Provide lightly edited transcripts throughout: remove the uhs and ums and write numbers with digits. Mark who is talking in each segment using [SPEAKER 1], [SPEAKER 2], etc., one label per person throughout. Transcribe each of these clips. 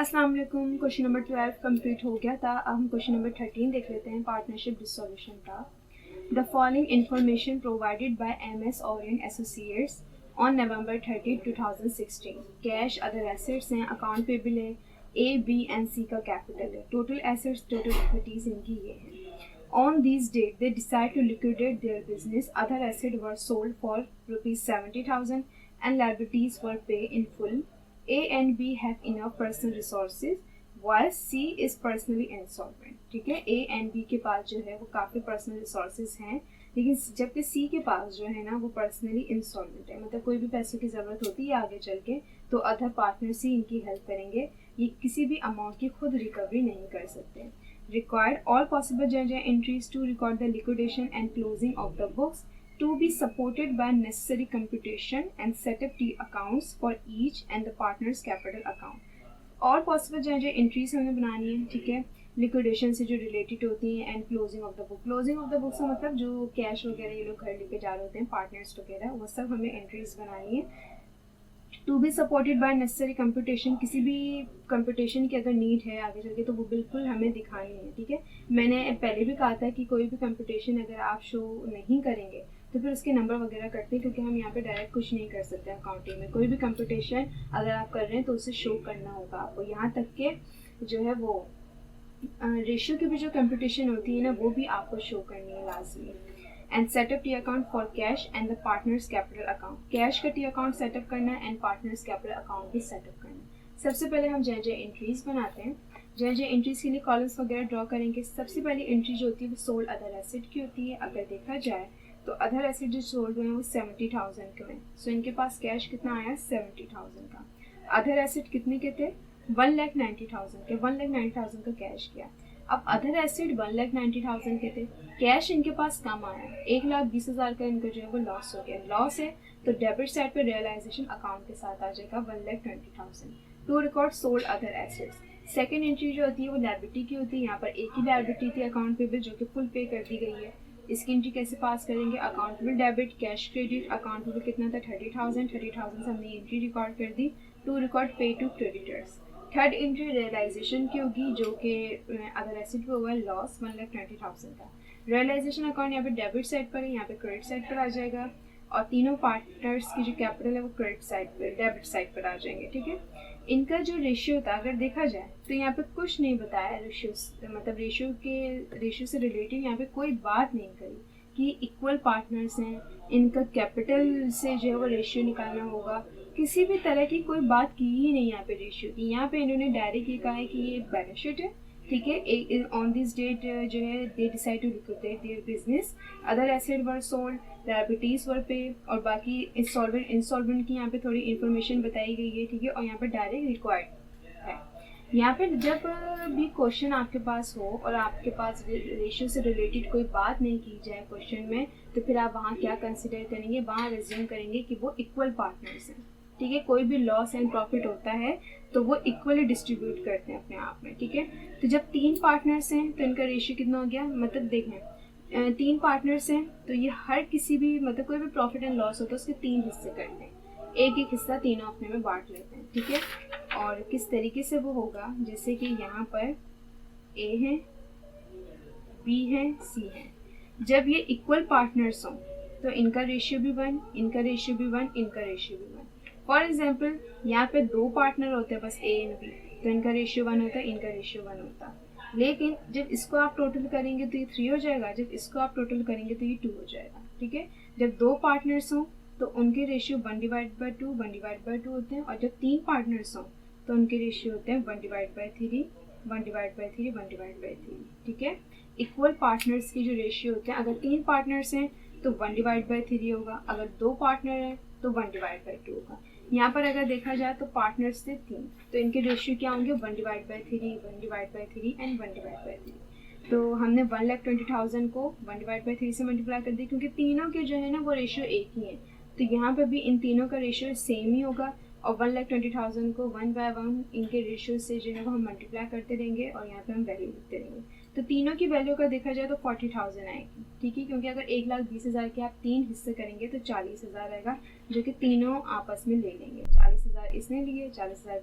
[SPEAKER 1] अस्सलाम वालेकुम। Question number 12 complete हो गया था। अब हम क्वेश्चन नंबर 13 देख लेते हैं, पार्टनरशिप डिसोल्यूशन का। The following information provided by MS. Orient Associates on November 30, 2016। Cash, other assets हैं, अकाउंट पेबल है, ए, बी एंड सी का कैपिटल है, टोटल एसेट्स, टोटल इक्विटीज इनकी ये है। On these date, they decide to liquidate their business. Other assets were sold for rupees 70,000 and liabilities were paid in full. A and B have enough personal resources, while C is personally insolvent. ठीक है, A and B के पास जो है वो काफ़ी personal resources हैं, लेकिन जबकि C के पास जो है ना वो पर्सनली इंसॉल्वेंट है, मतलब कोई भी पैसों की ज़रूरत होती है आगे चल के तो अदर पार्टनर्स ही इनकी हेल्प करेंगे। ये किसी भी अमाउंट की खुद रिकवरी नहीं कर सकते। Required all possible journal entries to record the liquidation and closing of the books to be supported by necessary computation and set up T accounts for each and the partner's capital account. All possible journal entries हमें बनानी है, ठीक है, liquidation से जो related होती हैं and closing of the book. Closing of the book से मतलब जो कैश वगैरह ये लोग घर लेके जा रहे होते हैं पार्टनर्स वगैरह, वो सब हमें एंट्रीज बनानी है। To be supported by necessary computation, किसी भी कंप्यूटेशन की अगर नीड है आगे चल के तो वो बिल्कुल हमें दिखानी है, ठीक है। मैंने पहले भी कहा था कि कोई भी कंप्यूटेशन अगर आप शो नहीं करेंगे तो फिर उसके नंबर वगैरह कटते हैं, क्योंकि हम यहाँ पे डायरेक्ट कुछ नहीं कर सकते अकाउंटिंग में। कोई भी कंप्यूटेशन अगर आप कर रहे हैं तो उसे शो करना होगा आपको, यहाँ तक के जो है वो रेशियो की भी जो कंप्यूटेशन होती है ना वो भी आपको शो करनी है लाजमी। And setup T account for cash and the partners capital account, cash का टी अकाउंट सेटअप करना है एंड पार्टनर्स कैपिटल अकाउंट भी सेटअप करना है। सबसे पहले हम जय एंट्रीज बनाते हैं। जय एंट्रीज के लिए कॉलम्स वगैरह ड्रॉ करेंगे। सबसे पहली एंट्री जो होती है वो सोल्ड अदर एसेट की होती है। अगर देखा जाए तो अदर एसेट जो सोल्ड हुए हैं वो 70,000 के हैं। सो इनके पास कैश कितना आया, 70,000 का। अदर एसेट कितने के थे, 1,90,000 के, 1,90,000 का कैश किया। अब अदर एसेट 1,90,000 के थे, कैश इनके पास कम आया, 1,20,000 का इनका जो है वो लॉस हो गया। लॉस है तो डेबिट साइड पे रियलाइजेशन अकाउंट के साथ आ जाएगा 1,20,000 to record sold other assets. Second entry जो होती है वो लायबिलिटी की होती है। यहाँ पर एक ही लायबिलिटी थी अकाउंट पेबल जो कि फुल पे कर दी गई है। इसकी एंट्री कैसे पास करेंगे, accountable debit, cash credit. Accountable कितना था, 30,000 से हमने एंट्री रिकॉर्ड कर दी to record pay to creditors. Third entry realisation की होगी जो कि अदर एसेट पे हुआ है लॉस 1,20,000 का। रियलाइजेशन अकाउंट यहाँ पे डेबिट साइड पर है, यहाँ पे क्रेडिट साइड पर आ जाएगा, और तीनों पार्टनर्स की जो कैपिटल है वो क्रेडिट साइड पर, डेबिट साइड पर आ जाएंगे, ठीक है। इनका जो रेशियो था अगर देखा जाए तो यहाँ पे कुछ नहीं बताया रेशियो, मतलब रेशियो से रिलेटेड यहाँ पे कोई बात नहीं करी कि इक्वल पार्टनर्स हैं, इनका कैपिटल से जो है वो रेशियो निकालना होगा, किसी भी तरह की कोई बात की ही नहीं यहाँ पे रेशियो की। यहाँ पे इन्होंने डायरेक्ट ये कहा है कि ये बैलेंस शीट है, ठीक है। ऑन दिस डेट जो है they decide to liquidate their business, other asset were sold, liabilities were pay, और बाकी इंसॉल्वेंट की यहाँ पे थोड़ी इन्फॉर्मेशन बताई गई है, ठीक है। और यहाँ पे डायरेक्ट रिक्वायर्ड है। यहाँ पे जब भी क्वेश्चन आपके पास हो और आपके पास रेशियो से रिलेटेड कोई बात नहीं की जाए क्वेश्चन में, तो फिर आप वहाँ क्या कंसिडर करेंगे, वहाँ रिज्यूम करेंगे कि वो इक्वल पार्टनर्स हैं, ठीक है। कोई भी लॉस एंड प्रॉफिट होता है तो वो इक्वली डिस्ट्रीब्यूट करते हैं अपने आप में, ठीक है। तो जब 3 पार्टनर्स हैं तो इनका रेशियो कितना हो गया, मतलब देखें 3 पार्टनर्स हैं तो ये हर किसी भी मतलब कोई भी प्रॉफिट एंड लॉस होता है उसके 3 हिस्से करते हैं, एक एक हिस्सा तीनों अपने में बांट लेते हैं, ठीक है। और किस तरीके से वो होगा, जैसे कि यहाँ पर ए है, बी है, सी है। जब ये इक्वल पार्टनर्स हों तो इनका रेशियो भी 1, इनका रेशियो भी 1, इनका रेशियो भी 1। फॉर एग्जाम्पल यहाँ पे 2 पार्टनर होते हैं बस ए एंड बी, तो इनका रेशियो 1 होता है, इनका रेशियो 1 होता है। लेकिन जब इसको आप टोटल करेंगे तो ये 3 हो जाएगा, जब इसको आप टोटल करेंगे तो ये 2 हो जाएगा, ठीक है। जब 2 पार्टनर्स हों तो उनके रेशियो 1/2, 1/2 होते हैं, और जब 3 पार्टनर्स हों तो उनके रेशियो होते हैं 1/3, 1/3, 1/3, ठीक है। इक्वल पार्टनर्स की जो रेशियो होते हैं, अगर 3 पार्टनर्स हैं तो 1/3 होगा, अगर 2 पार्टनर हैं तो 1/2 होगा। यहाँ पर अगर देखा जाए तो पार्टनर्स थे 3, तो इनके रेशियो क्या होंगे, 1/3, 1/3 एंड 1/3। तो हमने 1,20,000 को 1/3 से मल्टीप्लाई कर दी, क्योंकि तीनों के जो है ना वो रेशियो एक ही है, तो यहाँ पर भी इन तीनों का रेशियो सेम ही होगा। और 1,20,000 को 1 by 1 इनके रेशियो से जो है वो हम मल्टीप्लाई करते रहेंगे और यहाँ पे हम वैल्यू लिखते रहेंगे। तो तीनों की वैल्यू का देखा जाए तो 40,000 आएगी, ठीक है, क्योंकि अगर 1,20,000 के आप 3 हिस्से करेंगे तो 40,000 आएगा, जो कि तीनों आपस में ले लेंगे। 40,000 इसने लिए, 40,000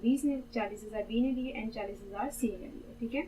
[SPEAKER 1] बी ने लिए एंड 40,000 सी ने लिए, ठीक है।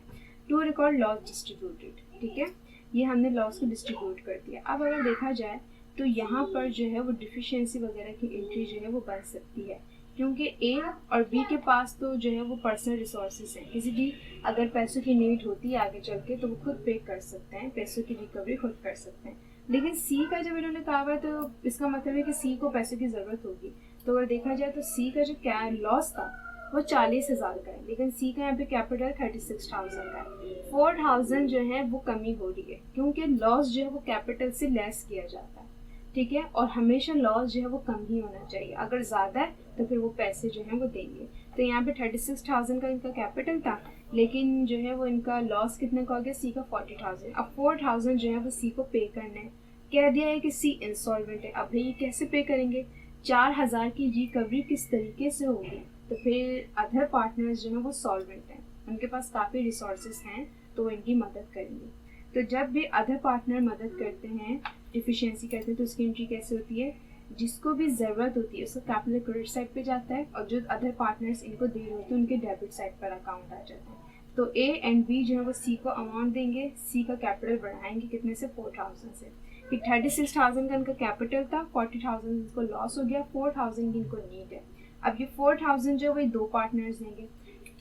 [SPEAKER 1] टू रिकॉर्ड लॉस डिस्ट्रीब्यूटेड, ठीक है, ये हमने लॉस को डिस्ट्रीब्यूट कर दिया। अब अगर देखा जाए तो यहाँ पर जो है वो डिफिशियंसी वगैरह की एंट्री जो है वो बन सकती है, क्योंकि ए और बी के पास तो जो है वो पर्सनल रिसोर्सेज हैं, किसी भी अगर पैसों की नीड होती है आगे चल के तो वो खुद पे कर सकते हैं, पैसों की रिकवरी खुद कर सकते हैं। लेकिन सी का जब इन्होंने कहा हुआ है तो इसका मतलब है कि सी को पैसों की ज़रूरत होगी। तो अगर देखा जाए तो सी का जो क्या लॉस था वो 40,000 का है, लेकिन सी का यहाँ पे कैपिटल 36,000 का है। 4,000 जो है वो कमी हो रही है, क्योंकि लॉस जो है वो कैपिटल से लेस किया जाता है, ठीक है, और हमेशा लॉस जो है वो कम ही होना चाहिए। अगर ज़्यादा है तो फिर वो पैसे जो हैं वो देंगे। तो यहाँ पे 36,000 का इनका कैपिटल था, लेकिन जो है वो इनका लॉस कितने का हो गया, सी का 40,000। अब 4,000 जो है वो सी को पे करना है। कह दिया है कि सी इंसॉल्वेंट है। अब भाई कैसे पे करेंगे, 4,000 की रिकवरी किस तरीके से होगी, तो फिर अदर पार्टनर्स जो हैं वो सॉल्वेंट हैं, उनके पास काफ़ी रिसोर्सेज हैं, तो वो इनकी मदद करेंगे। तो जब भी अदर पार्टनर मदद करते हैं, डिफिशियंसी करते हैं, तो उसकी एंट्री कैसे होती है, जिसको भी ज़रूरत होती है उसका कैपिटल क्रेडिट साइड पे जाता है, और जो अदर पार्टनर्स इनको दे रहे होते हैं उनके डेबिट साइड पर अकाउंट आ जाता है। तो ए एंड बी जो है वो सी को अमाउंट देंगे, सी का कैपिटल बढ़ाएंगे कितने से, 4,000 से। कि 36,000 का इनका कैपिटल था, 40,000 इनको लॉस हो गया, 4,000 की इनको नीड है। अब ये 4,000 जो है वही दो पार्टनर्स देंगे।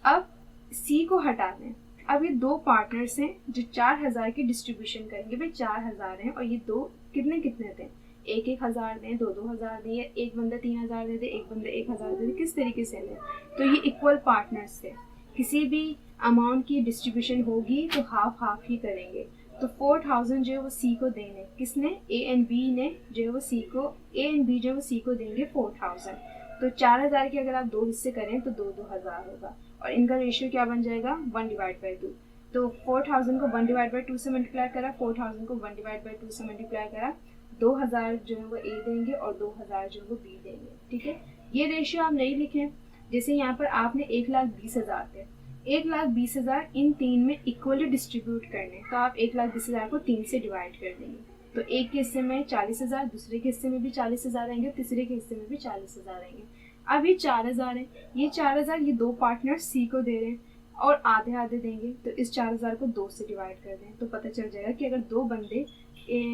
[SPEAKER 1] अब सी को हटा दें। अब ये दो पार्टनर्स हैं जो 4,000 की डिस्ट्रीब्यूशन करेंगे। भाई 4,000 हैं और ये दो कितने दें, 1,000 दें, 2,000 दें, या एक बंदा 3,000 दे दे, एक बंदा 1,000 दे दे, किस तरीके से लें। तो ये इक्वल पार्टनर्स थे। किसी भी अमाउंट की डिस्ट्रीब्यूशन होगी तो हाफ हाफ ही करेंगे। तो 4,000 जो है वो सी को देंगे, किसने, ए एंड बी ने जो है वो सी को, ए एंड बी जो है वो सी को देंगे 4,000। तो 4,000 के अगर आप दो हिस्से करें तो 2,000 होगा, और इनका रेशियो क्या बन जाएगा, 1/2। तो 4,000 को 1/2 से मल्टीप्लाई करा, 4,000 को 1/2 से मल्टीप्लाई करा, 2,000 जो है वो ए देंगे और 2,000 जो है वो बी देंगे, ठीक है। ये रेशियो आप नहीं लिखें, जैसे यहाँ पर आपने 1,20,000 थे, 1,20,000 इन तीन में इक्वली डिस्ट्रीब्यूट करने, तो आप 1,20,000 को 3 से डिवाइड कर देंगे। तो एक के हिस्से में 40,000, दूसरे के हिस्से में भी 40,000 आएंगे, तीसरे के हिस्से में भी 40,000 आएंगे। अब ये 4,000 है, ये 4,000 ये दो पार्टनर सी को दे रहे हैं और आधे आधे देंगे, तो इस 4,000 को 2 से डिवाइड कर दें, तो पता चल जाएगा कि अगर दो बंदे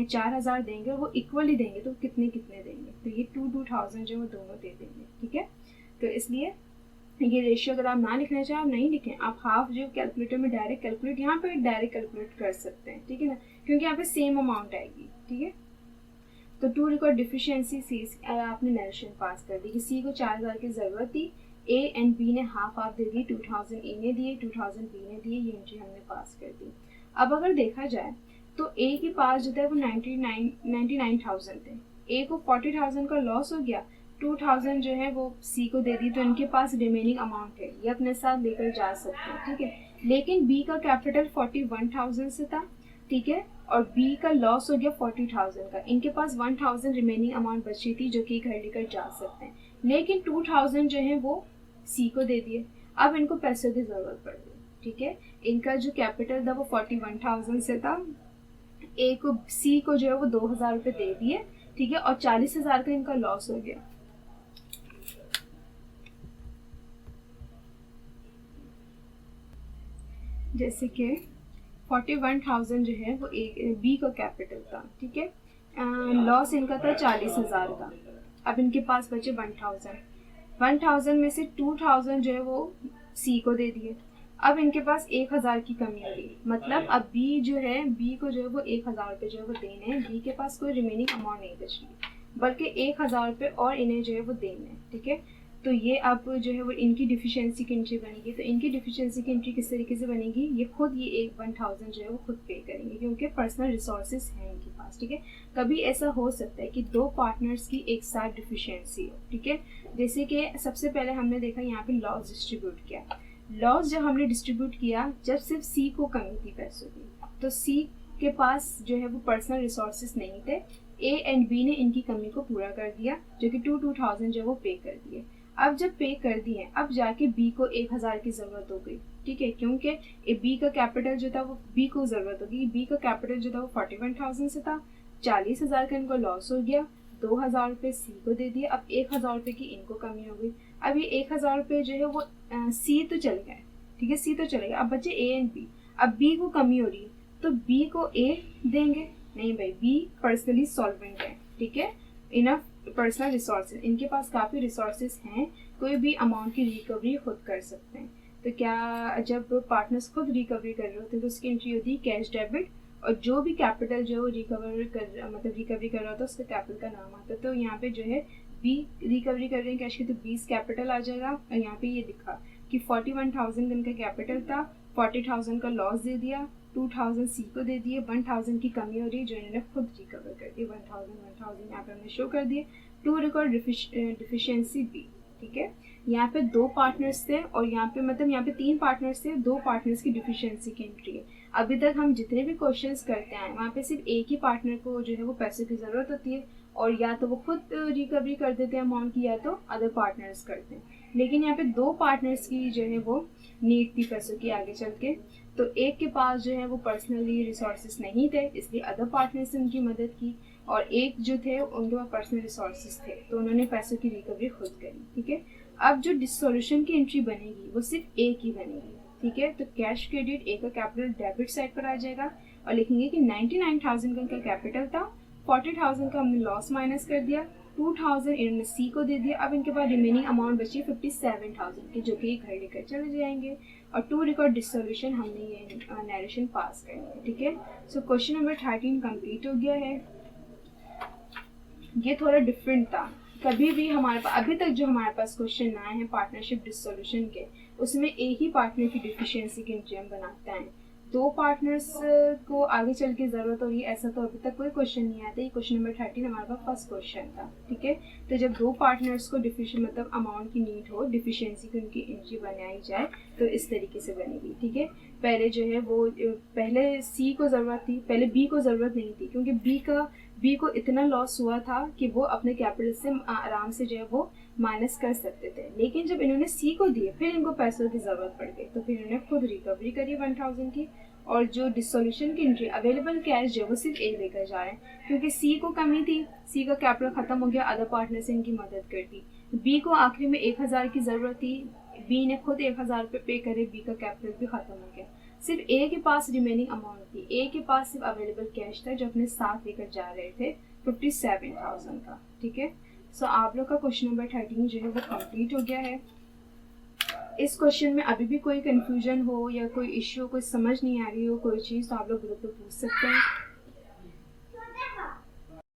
[SPEAKER 1] 4,000 देंगे और वो इक्वली देंगे तो कितने देंगे, तो ये 2,000 जो वो दोनों दे देंगे, ठीक है। तो इसलिए ये रेशियो अगर आप ना लिखना चाहें आप नहीं लिखें, आप हाफ जो कैलकुलेटर में डायरेक्ट कैलकुलेट, यहाँ पे डायरेक्ट कैलकुलेट कर सकते हैं, ठीक है ना, क्योंकि यहाँ पे सेम अमाउंट आएगी, ठीक है। तो टू रिकॉर्ड डिफिशियंसी सी, आपने नरेशन पास कर दी कि सी को 4,000 की ज़रूरत थी, ए एंड बी ने हाफ हाफ दे दी, 2,000 ए ने दिए, 2,000 बी ने दिए, ये एंट्री हमने पास कर दी। अब अगर देखा जाए तो ए के पास जो था वो 99,000 थे, ए को 40,000 का लॉस हो गया, 2,000 जो है वो सी को दे दी, तो इनके पास रिमेनिंग अमाउंट है, ये अपने साथ लेकर जा सकते हैं, ठीक है। लेकिन बी का कैपिटल 41,000 से था, ठीक है, और बी का लॉस हो गया 40,000 का, इनके पास 1,000 रिमेनिंग अमाउंट बची थी जो कि घर लेकर जा सकते हैं, लेकिन 2,000 जो है वो सी को दे दिए। अब इनको पैसों की ज़रूरत पड़ गई, ठीक है, इनका जो कैपिटल था वो 41,000 से था, ए को सी को जो है वो 2,000 रुपये दे दिए, ठीक है, और 40,000 का इनका लॉस हो गया। जैसे कि 41,000 जो है वो बी का कैपिटल था, ठीक है, लॉस इनका था 40,000 का। अब इनके पास बचे 1,000 में से 2,000 जो है वो सी को दे दिए। अब इनके पास 1,000 की कमी होगी, मतलब अब बी को जो है वो 1,000 रुपये जो है वो देने हैं, बी के पास कोई रिमेनिंग अमाउंट नहीं बच रही, बल्कि 1,000 रुपये और इन्हें जो है वो देने हैं, ठीक है। तो ये अब जो है वो इनकी डिफिशियंसी की एंट्री बनेगी। तो इनकी डिफिशियंसी की एंट्री किस तरीके से बनेगी, ये खुद ये 1,000 जो है वो खुद पे करेंगे, क्योंकि पर्सनल रिसोर्सेज हैं इनके पास, ठीक है। कभी ऐसा हो सकता है कि दो पार्टनर्स की एक साथ डिफिशियंसी हो, ठीक है। जैसे कि सबसे पहले हमने देखा यहाँ पे लॉस डिस्ट्रीब्यूट किया, लॉस जब हमने डिस्ट्रीब्यूट किया जब सिर्फ सी को कमी थी पैसों की, तो सी के पास जो है वो पर्सनल रिसोर्सेज नहीं थे, ए एंड बी ने इनकी कमी को पूरा कर दिया, जो कि 2,000 जो है वो पे कर दिए। अब जब पे कर दिए, अब जाके बी को 1000 की ज़रूरत हो गई, ठीक है, क्योंकि बी का कैपिटल जो था वो बी को ज़रूरत होगी, बी का कैपिटल जो था वो 41,000 से था, 40,000 का इनको लॉस हो गया, 2,000 रुपये सी को दे दिए, अब 1,000 रुपये की इनको कमी हो गई। अब ये 1,000 रुपये जो है वो सी तो चले गए, ठीक है, सी तो चले गए, अब बचे ए एंड बी। अब बी को कमी हो रही है तो बी को ए देंगे, नहीं भाई, बी पर्सनली सॉल्वेंट है, ठीक है, इनफ पर्सनल रिसोर्सेज, इनके पास काफ़ी रिसोर्सेज हैं, कोई भी अमाउंट की रिकवरी खुद कर सकते हैं। तो क्या जब पार्टनर्स खुद रिकवरी कर रहे होते हैं तो उसकी एंट्री होती है कैश डेबिट, और जो भी कैपिटल जो रिकवरी कर रहा होता है उसका कैपिटल का नाम आता है। तो यहाँ पे जो है बी रिकवरी कर रहे हैं कैश की, तो 20 कैपिटल आ जाएगा, और यहाँ पे ये लिखा कि 41,000 इनका कैपिटल था, 40,000 का लॉस दे दिया, 2,000 सी को दे दिए, 1,000 की कमी हो रही है जो इन्होंने खुद रिकवर कर दी, 1,000 यहाँ पे हमने शो कर दिए। टू रिकॉर्ड डिफिशियंसी बी, ठीक है, यहाँ पे 2 पार्टनर्स थे और यहाँ पे मतलब यहाँ पे 3 पार्टनर्स थे, 2 पार्टनर्स की डिफिशियंसी की एंट्री है। अभी तक हम जितने भी क्वेश्चंस करते हैं वहाँ पे सिर्फ एक ही पार्टनर को जो है वो पैसे की ज़रूरत होती है, और या तो वो खुद रिकवरी कर देते हैं अमाउंट की, या तो अदर पार्टनर्स करते हैं। लेकिन यहाँ पे 2 पार्टनर्स की जो है वो नीड थी पैसों की आगे चल के, तो एक के पास जो है वो पर्सनली रिसोर्सेज नहीं थे, इसलिए अदर पार्टनर्स ने उनकी मदद की, और एक जो थे उनके पास पर्सनल रिसोर्सेज थे तो उन्होंने पैसों की रिकवरी खुद करी, ठीक है। अब जो डिसोल्यूशन की एंट्री बनेगी वो सिर्फ एक ही बनेगी, ठीक है, तो कैश क्रेडिट ए का कैपिटल डेबिट साइड पर आ जाएगा, और लिखेंगे कि 99,000 का इनका कैपिटल था, 40,000 का हमने लॉस माइनस कर दिया, 2,000 इन्होंने सी को दे दिया, अब इनके पास रिमेनिंग अमाउंट बची 57,000 की, जो कि घर लेकर चले जाएंगे, और टू रिकॉर्ड डिसोल्यूशन हमने ये नरेशन पास करनी है, ठीक है। सो क्वेश्चन नंबर 13 कंप्लीट हो गया है। ये थोड़ा डिफरेंट था, कभी भी हमारे पास अभी तक जो हमारे पास क्वेश्चन आए हैं पार्टनरशिप डिसोल्यूशन के, उसमें एक ही पार्टनर की डिफिशियंसी के एंट्री हम बनाते हैं, 2 पार्टनर्स को आगे चल के ज़रूरत हो रही है, ऐसा तो अभी तक कोई क्वेश्चन नहीं आता। ये क्वेश्चन नंबर 13 हमारे पास फर्स्ट क्वेश्चन था, ठीक है। तो जब 2 पार्टनर्स को मतलब अमाउंट की नीड हो, डिफिशियंसी की उनकी एंट्री बनाई जाए तो इस तरीके से बनेगी, ठीक है। पहले जो है वो पहले सी को ज़रूरत थी, पहले बी को ज़रूरत नहीं थी, क्योंकि बी को इतना लॉस हुआ था कि वो अपने कैपिटल से आराम से जो है वो माइनस कर सकते थे, लेकिन जब इन्होंने सी को दिए फिर इनको पैसों की ज़रूरत पड़ गई, तो फिर इन्होंने खुद रिकवरी करी 1,000 की, और जो डिसोल्यूशन की एंट्री अवेलेबल कैश जो वो सिर्फ ए लेकर जा रहे हैं, क्योंकि सी को कमी थी, सी का कैपिटल ख़त्म हो गया, अदर पार्टनर से इनकी मदद कर दी। बी को आखिरी में 1,000 की ज़रूरत थी, बी ने खुद 1,000 रुपये पे करे, बी का कैपिटल भी ख़त्म हो गया, सिर्फ ए के पास रिमेनिंग अमाउंट थी, ए के पास सिर्फ अवेलेबल कैश था जो अपने साथ लेकर जा रहे थे 57,000 का, ठीक है। सो आप लोग का क्वेश्चन नंबर 13 जो है वो कंप्लीट हो गया है। इस क्वेश्चन में अभी भी कोई कंफ्यूजन हो या कोई इश्यू, कोई समझ नहीं आ रही हो कोई चीज़, तो आप लोग ग्रुप पे पूछ सकते हैं।